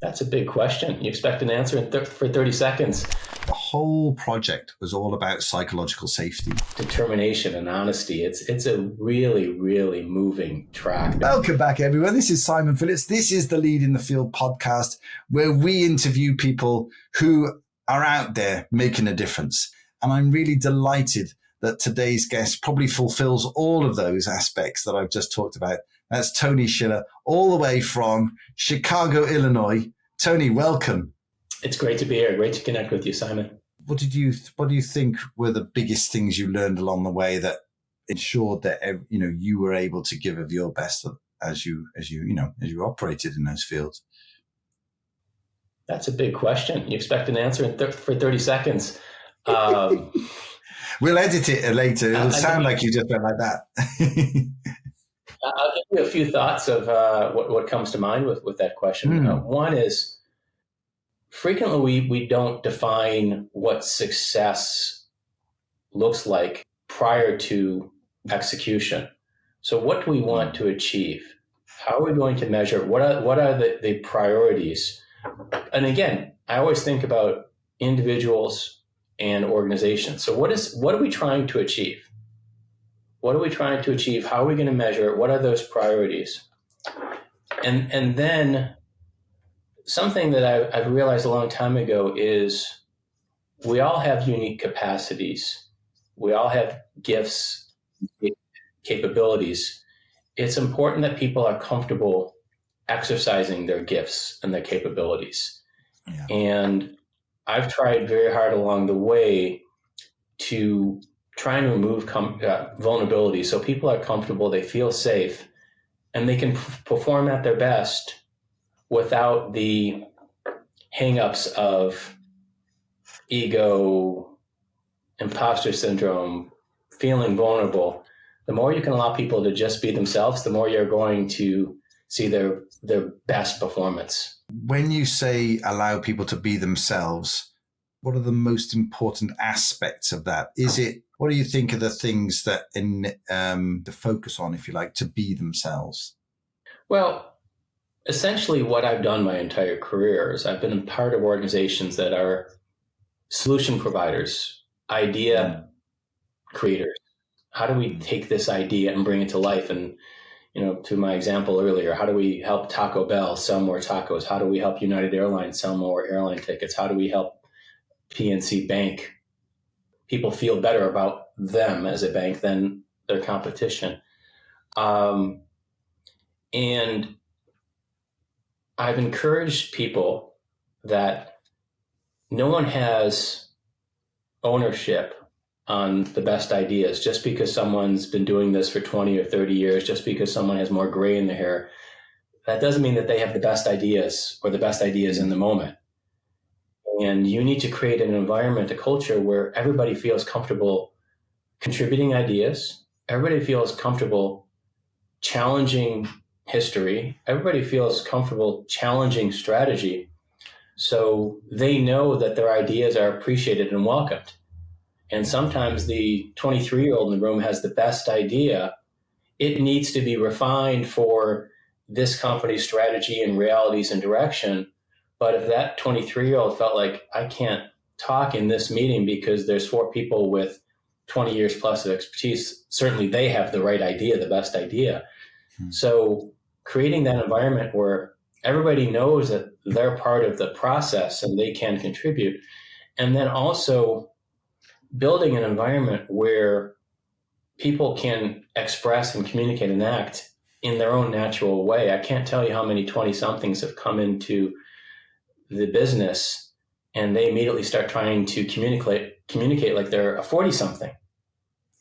That's a big question. You expect an answer for 30 seconds. The whole project was all about psychological safety. Determination and honesty. It's a really, really moving track. Welcome back, everyone. This is Simon Phillips. This is the Lead in the Field podcast, where we interview people who are out there making a difference. And I'm really delighted that today's guest probably fulfills all of those aspects that I've just talked about. That's Tony Schiller, all the way from Chicago, Illinois. Tony, welcome. It's great to be here. Great to connect with you, Simon. What do you think were the biggest things you learned along the way that ensured that you were able to give of your best as you operated in those fields? That's a big question. You expect an answer for 30 seconds. We'll edit it later. It'll sound like you just went like that. I'll give you a few thoughts of what comes to mind with that question. One is, frequently we don't define what success looks like prior to execution. So what do we want to achieve? How are we going to measure? What are the priorities? And again, I always think about individuals and organizations. So what are we trying to achieve? What are we trying to achieve? How are we going to measure it? What are those priorities? And then something that I've realized a long time ago is we all have unique capacities. We all have gifts, capabilities. It's important that people are comfortable exercising their gifts and their capabilities. Yeah. And I've tried very hard along the way to try and remove vulnerability so people are comfortable, they feel safe, and they can perform at their best without the hang-ups of ego, imposter syndrome, feeling vulnerable. The more you can allow people to just be themselves, the more you're going to see their best performance. When you say allow people to be themselves, what are the most important aspects of that? What do you think are the things that to focus on, if you like, to be themselves? Well, essentially what I've done my entire career is I've been a part of organizations that are solution providers, idea creators. How do we take this idea and bring it to life? And, to my example earlier, how do we help Taco Bell sell more tacos? How do we help United Airlines sell more airline tickets? How do we help PNC Bank people feel better about them as a bank than their competition? And I've encouraged people that no one has ownership on the best ideas. Just because someone's been doing this for 20 or 30 years, just because someone has more gray in their hair, that doesn't mean that they have the best ideas or the best ideas in the moment. And you need to create an environment, a culture where everybody feels comfortable contributing ideas. Everybody feels comfortable challenging history. Everybody feels comfortable challenging strategy. So they know that their ideas are appreciated and welcomed. And sometimes the 23-year-old in the room has the best idea. It needs to be refined for this company's strategy and realities and direction. But if that 23-year-old felt like, I can't talk in this meeting because there's 4 people with 20 years plus of expertise, certainly they have the right idea, the best idea. So creating that environment where everybody knows that they're part of the process and they can contribute. And then also building an environment where people can express and communicate and act in their own natural way. I can't tell you how many 20-somethings have come into the business and they immediately start trying to communicate like they're a 40-something.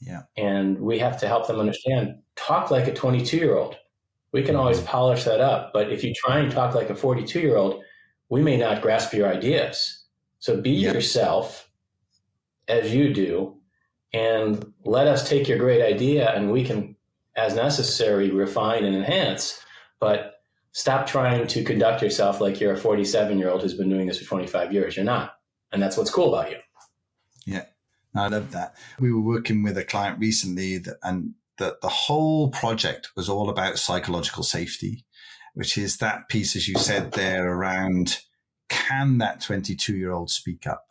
Yeah. And we have to help them understand, talk like a 22-year-old. We can always polish that up, but if you try and talk like a 42-year-old, we may not grasp your ideas. So be yourself as you do, and let us take your great idea and we can, as necessary, refine and enhance, but stop trying to conduct yourself like you're a 47-year-old who's been doing this for 25 years. You're not. And that's what's cool about you. Yeah, I love that. We were working with a client recently and the whole project was all about psychological safety. which is that piece, as you said there, around can that 22-year-old speak up?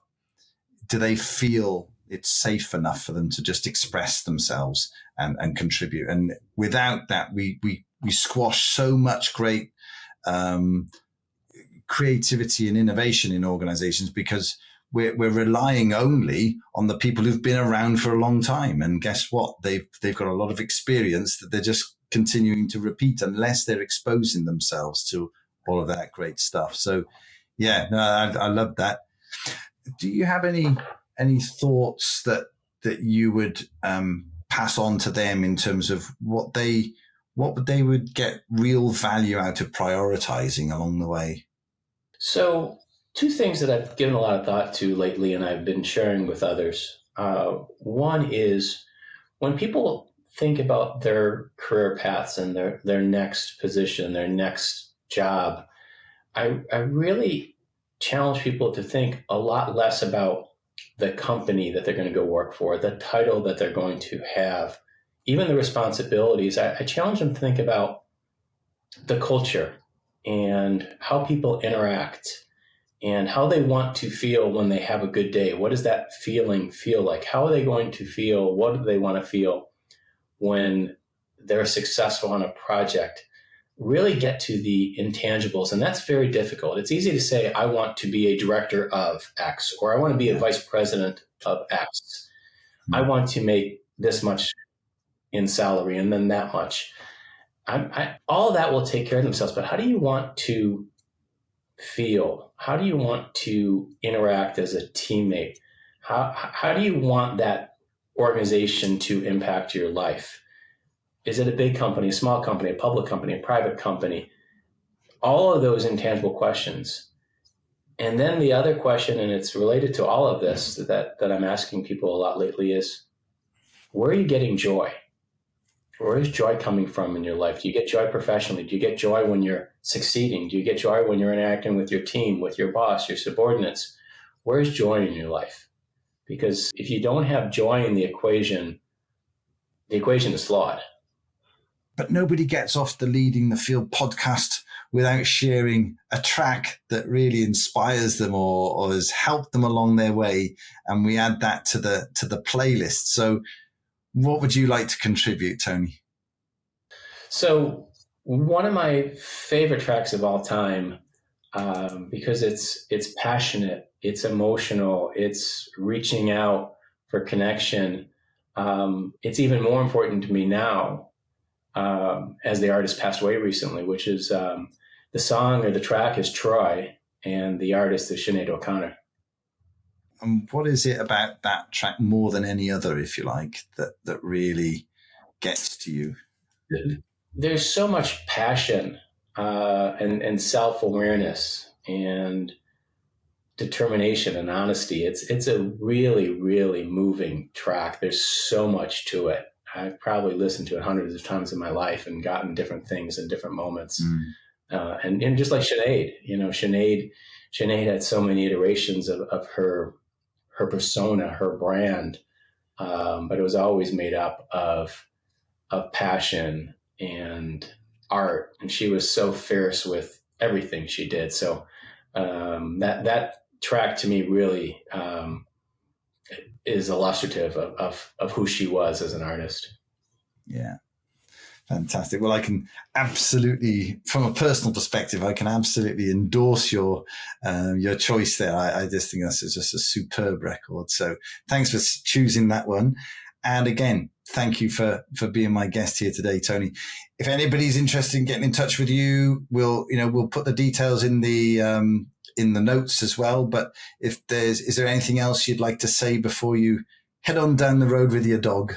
Do they feel it's safe enough for them to just express themselves and contribute? And without that, we squash so much great creativity and innovation in organizations because we're relying only on the people who've been around for a long time. And guess what? They've got a lot of experience that they're just continuing to repeat unless they're exposing themselves to all of that great stuff. So yeah, no, I love that. Do you have any thoughts that you would pass on to them in terms of what they would get real value out of prioritizing along the way? So, two things that I've given a lot of thought to lately and I've been sharing with others. One is when people think about their career paths and their next position, their next job, I really challenge people to think a lot less about the company that they're going to go work for, the title that they're going to have, even the responsibilities. I challenge them to think about the culture and how people interact and how they want to feel when they have a good day. What does that feeling feel like? How are they going to feel? What do they want to feel when they're successful on a project? Really get to the intangibles. And that's very difficult. It's easy to say, I want to be a director of X, or I want to be a vice president of X. I want to make this much in salary and then that much. All of that will take care of themselves. But how do you want to feel? How do you want to interact as a teammate? How do you want that organization to impact your life? Is it a big company, a small company, a public company, a private company? All of those intangible questions. And then the other question, and it's related to all of this that I'm asking people a lot lately is, where are you getting joy? Where is joy coming from in your life? Do you get joy professionally? Do you get joy when you're succeeding? Do you get joy when you're interacting with your team, with your boss, your subordinates? Where is joy in your life? Because if you don't have joy in the equation is flawed. But nobody gets off the Leading the Field podcast without sharing a track that really inspires them or has helped them along their way. And we add that to the playlist. So what would you like to contribute, Tony? So one of my favorite tracks of all time, because it's passionate, it's emotional, it's reaching out for connection. It's even more important to me now as the artist passed away recently, which is the song or the track is Troy and the artist is Sinead O'Connor. And what is it about that track more than any other, if you like, that really gets to you? There's so much passion and self-awareness and determination and honesty. It's a really, really moving track. There's so much to it. I've probably listened to it hundreds of times in my life and gotten different things in different moments. And just like Sinead, Sinead had so many iterations of her persona, her brand, but it was always made up of passion and art, and she was so fierce with everything she did. So that track to me really is illustrative of who she was as an artist. Yeah. Fantastic. Well, I can absolutely, from a personal perspective, I can absolutely endorse your choice there. I just think that's just a superb record. So thanks for choosing that one. And again, thank you for being my guest here today, Tony. If anybody's interested in getting in touch with you, we'll put the details in the notes as well. But is there anything else you'd like to say before you head on down the road with your dog?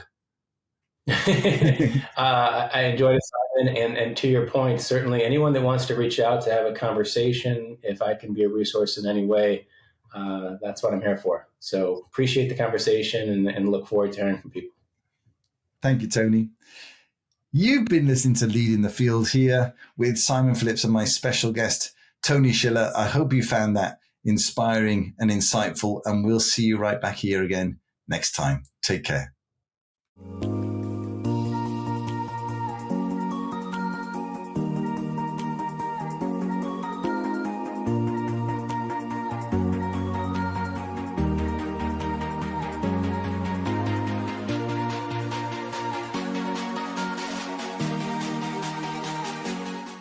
I enjoyed it, Simon. And to your point, certainly anyone that wants to reach out to have a conversation, if I can be a resource in any way, that's what I'm here for. So appreciate the conversation and look forward to hearing from people. Thank you, Tony. You've been listening to Leading the Field here with Simon Phillips and my special guest, Tony Schiller. I hope you found that inspiring and insightful, and we'll see you right back here again next time. Take care.